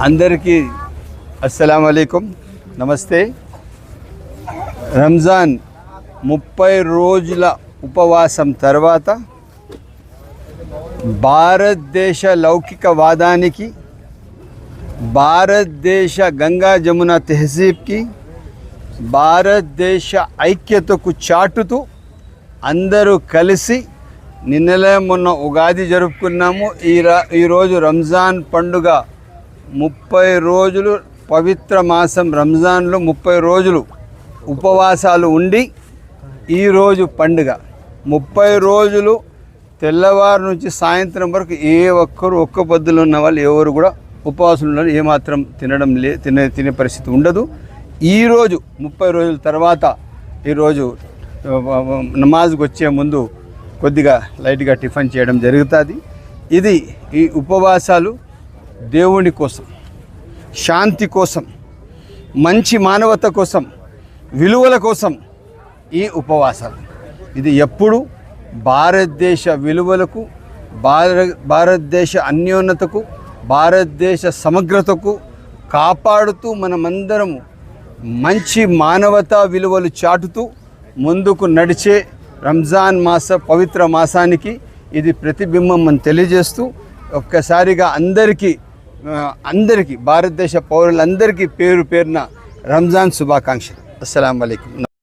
అందరికీ అస్సలాము అలైకుం, నమస్తే. రంజాన్ 30 రోజుల ఉపవాసం తర్వాత భారతదేశ లౌకికవాదానికి, భారతదేశ గంగా జమున తెహజీబ్కి, భారతదేశ ఐక్యతకు చాటుతూ అందరూ కలిసి నిన్నలే మొన్న ఉగాది జరుపుకున్నాము. ఈరోజు రంజాన్ పండుగ 30 రోజులు పవిత్ర మాసం రంజాన్లో 30 రోజులు ఉపవాసాలు ఉండి ఈరోజు పండుగ. 30 రోజులు తెల్లవారు నుంచి సాయంత్రం వరకు ఒక్క పొద్దులు ఉన్న వాళ్ళు ఎవరు కూడా ఉపవాసం ఉన్నారు. ఏమాత్రం తినే పరిస్థితి ఉండదు. ఈరోజు 30 రోజుల తర్వాత ఈరోజు నమాజ్కి వచ్చే ముందు కొద్దిగా లైట్గా టిఫిన్ చేయడం జరుగుతుంది. ఈ ఉపవాసాలు దేవుని కోసం, శాంతి కోసం, మంచి మానవత కోసం, విలువల కోసం ఈ ఉపవాసాలు. ఇది ఎప్పుడు భారతదేశ విలువలకు, భారతదేశ అన్యోన్యతకు, భారతదేశ సమగ్రతకు కాపాడుతూ మనమందరము మంచి మానవతా విలువలు చాటుతూ ముందుకు నడిచే రంజాన్ పవిత్ర మాసానికి ఇది ప్రతిబింబం అని తెలియజేస్తూ ఒక్కసారిగా అందరికీ భారతదేశ పౌరులందరికీ పేరున రంజాన్ శుభాకాంక్షలు. అస్సలాము అలైకుం.